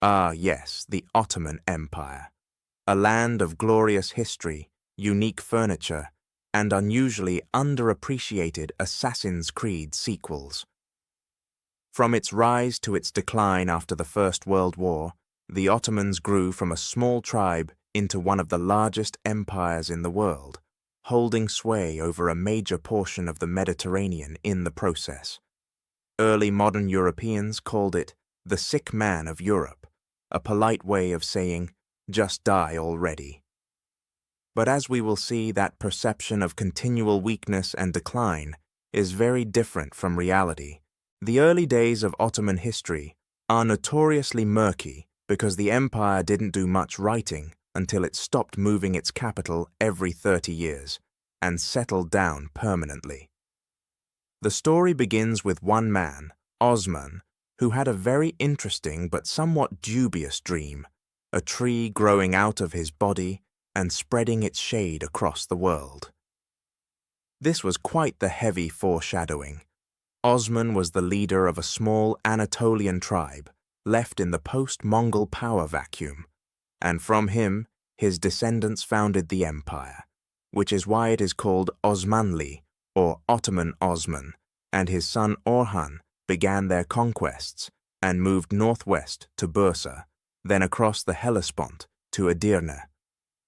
Ah, yes, the Ottoman Empire. A land of glorious history, unique furniture, and unusually underappreciated Assassin's Creed sequels. From its rise to its decline after the First World War, the Ottomans grew from a small tribe into one of the largest empires in the world, holding sway over a major portion of the Mediterranean in the process. Early modern Europeans called it the sick man of Europe, a polite way of saying, just die already. But as we will see, that perception of continual weakness and decline is very different from reality. The early days of Ottoman history are notoriously murky because the empire didn't do much writing until it stopped moving its capital every 30 years and settled down permanently. The story begins with one man, Osman, who had a very interesting but somewhat dubious dream, a tree growing out of his body and spreading its shade across the world. This was quite the heavy foreshadowing. Osman was the leader of a small Anatolian tribe left in the post-Mongol power vacuum, and from him, his descendants founded the empire, which is why it is called Osmanli, or Ottoman Osman, and his son Orhan began their conquests and moved northwest to Bursa, then across the Hellespont to Edirne.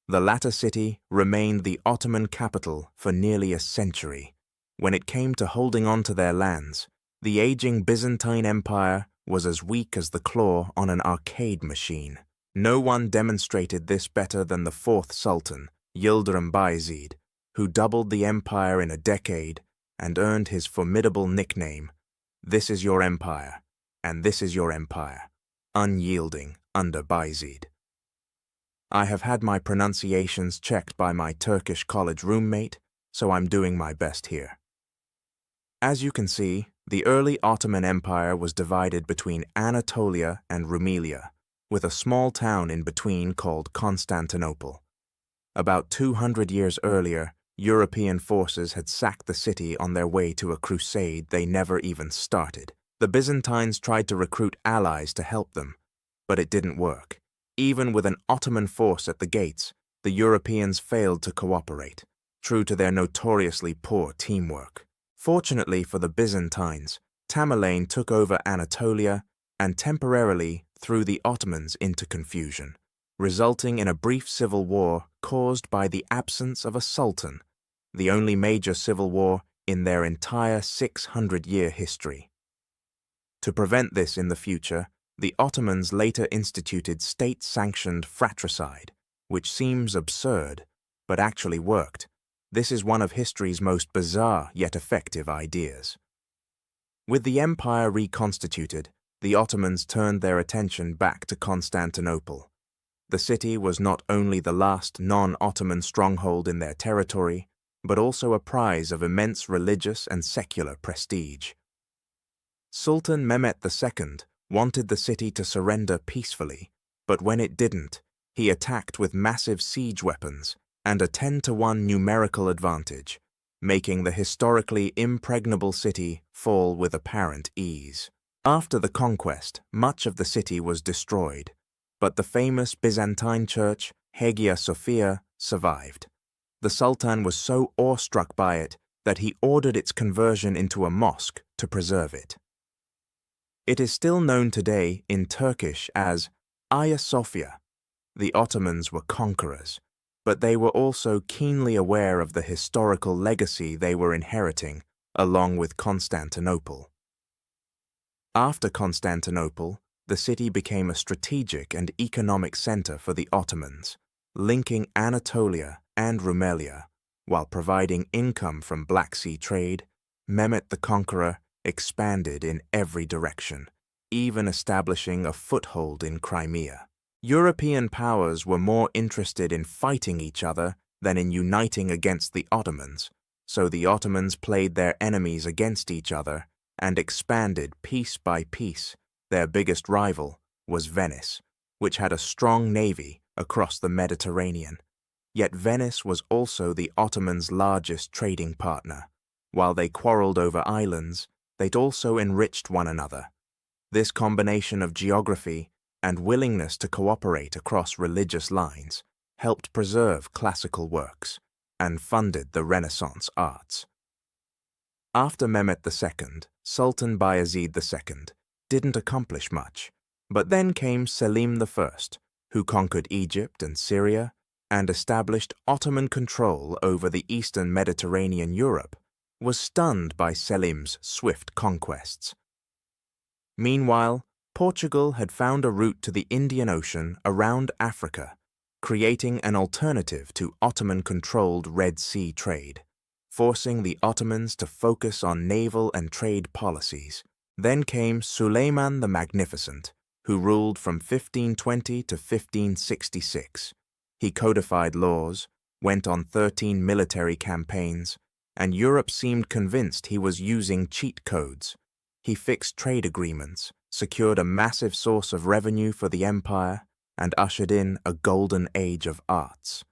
The latter city remained the Ottoman capital for nearly a century. When it came to holding on to their lands, the aging Byzantine Empire was as weak as the claw on an arcade machine. No one demonstrated this better than the fourth Sultan, Yildirim Bayezid, who doubled the empire in a decade and earned his formidable nickname, "This is your empire, and this is your empire," unyielding under Bayezid. I have had my pronunciations checked by my Turkish college roommate, so I'm doing my best here. As you can see, the early Ottoman Empire was divided between Anatolia and Rumelia, with a small town in between called Constantinople. About 200 years earlier, European forces had sacked the city on their way to a crusade they never even started. The Byzantines tried to recruit allies to help them, but it didn't work. Even with an Ottoman force at the gates, the Europeans failed to cooperate, true to their notoriously poor teamwork. Fortunately for the Byzantines, Tamerlane took over Anatolia and temporarily threw the Ottomans into confusion, resulting in a brief civil war caused by the absence of a sultan, the only major civil war in their entire 600-year history. To prevent this in the future, the Ottomans later instituted state-sanctioned fratricide, which seems absurd, but actually worked. This is one of history's most bizarre yet effective ideas. With the empire reconstituted, the Ottomans turned their attention back to Constantinople. The city was not only the last non-Ottoman stronghold in their territory, but also a prize of immense religious and secular prestige. Sultan Mehmet II wanted the city to surrender peacefully, but when it didn't, he attacked with massive siege weapons and a 10-to-1 numerical advantage, making the historically impregnable city fall with apparent ease. After the conquest, much of the city was destroyed, but the famous Byzantine church, Hagia Sophia, survived. The Sultan was so awestruck by it that he ordered its conversion into a mosque to preserve it. It is still known today in Turkish as Hagia Sophia. The Ottomans were conquerors, but they were also keenly aware of the historical legacy they were inheriting, along with Constantinople. After Constantinople, the city became a strategic and economic center for the Ottomans, linking Anatolia and Rumelia, while providing income from Black Sea trade. Mehmet the Conqueror expanded in every direction, even establishing a foothold in Crimea. European powers were more interested in fighting each other than in uniting against the Ottomans, so the Ottomans played their enemies against each other and expanded piece by piece. Their biggest rival was Venice, which had a strong navy across the Mediterranean. Yet Venice was also the Ottomans' largest trading partner. While they quarreled over islands, they'd also enriched one another. This combination of geography and willingness to cooperate across religious lines helped preserve classical works and funded the Renaissance arts. After Mehmet II, Sultan Bayezid II didn't accomplish much, but then came Selim I, who conquered Egypt and Syria and established Ottoman control over the eastern Mediterranean. Europe was stunned by Selim's swift conquests. Meanwhile, Portugal had found a route to the Indian Ocean around Africa, creating an alternative to Ottoman-controlled Red Sea trade, forcing the Ottomans to focus on naval and trade policies. Then came Suleiman the Magnificent, who ruled from 1520 to 1566. He codified laws, went on 13 military campaigns, and Europe seemed convinced he was using cheat codes. He fixed trade agreements, secured a massive source of revenue for the empire, and ushered in a golden age of arts.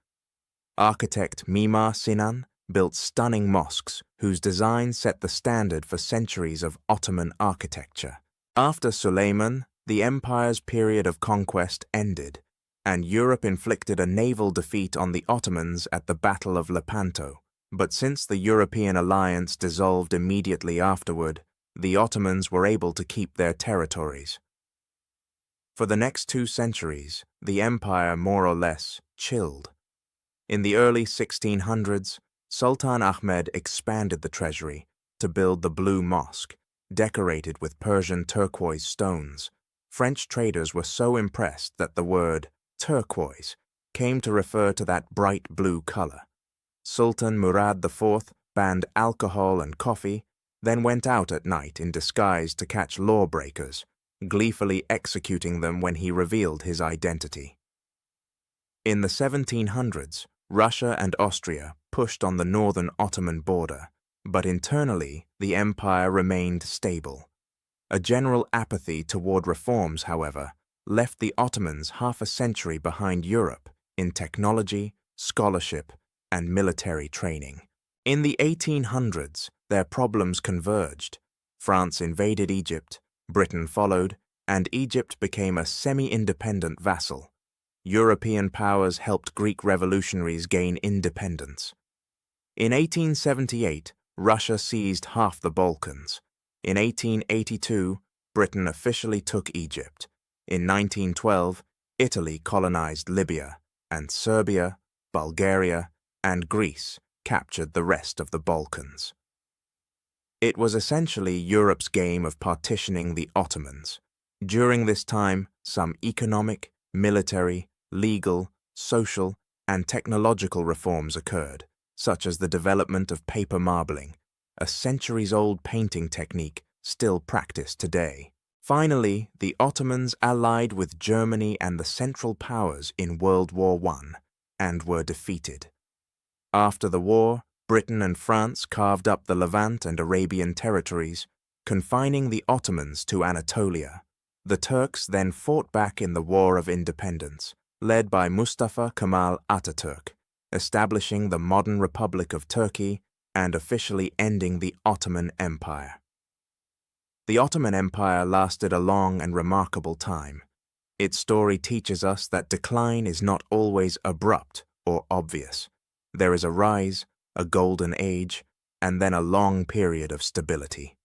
Architect Mimar Sinan built stunning mosques whose design set the standard for centuries of Ottoman architecture. After Suleiman, the empire's period of conquest ended, and Europe inflicted a naval defeat on the Ottomans at the Battle of Lepanto. But since the European alliance dissolved immediately afterward, the Ottomans were able to keep their territories. For the next 2 centuries, the empire more or less chilled. In the early 1600s, Sultan Ahmed expanded the treasury to build the Blue Mosque, decorated with Persian turquoise stones. French traders were so impressed that the word turquoise came to refer to that bright blue color. Sultan Murad IV banned alcohol and coffee, then went out at night in disguise to catch lawbreakers, gleefully executing them when he revealed his identity. In the 1700s, Russia and Austria pushed on the northern Ottoman border, but internally the empire remained stable. A general apathy toward reforms, however, left the Ottomans half a century behind Europe in technology, scholarship, and military training. In the 1800s, their problems converged. France invaded Egypt, Britain followed, and Egypt became a semi-independent vassal. European powers helped Greek revolutionaries gain independence. In 1878, Russia seized half the Balkans. In 1882, Britain officially took Egypt. In 1912, Italy colonized Libya, and Serbia, Bulgaria, and Greece captured the rest of the Balkans. It was essentially Europe's game of partitioning the Ottomans. During this time, some economic, military, legal, social, and technological reforms occurred, such as the development of paper marbling, a centuries-old painting technique still practiced today. Finally, the Ottomans allied with Germany and the Central Powers in World War I and were defeated. After the war, Britain and France carved up the Levant and Arabian territories, confining the Ottomans to Anatolia. The Turks then fought back in the War of Independence, led by Mustafa Kemal Atatürk, establishing the modern Republic of Turkey and officially ending the Ottoman Empire. The Ottoman Empire lasted a long and remarkable time. Its story teaches us that decline is not always abrupt or obvious. There is a rise, a golden age, and then a long period of stability.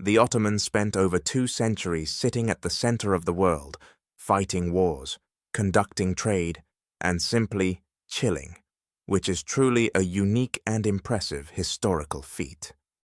The Ottomans spent over 2 centuries sitting at the center of the world, fighting wars, conducting trade, and simply chilling, which is truly a unique and impressive historical feat.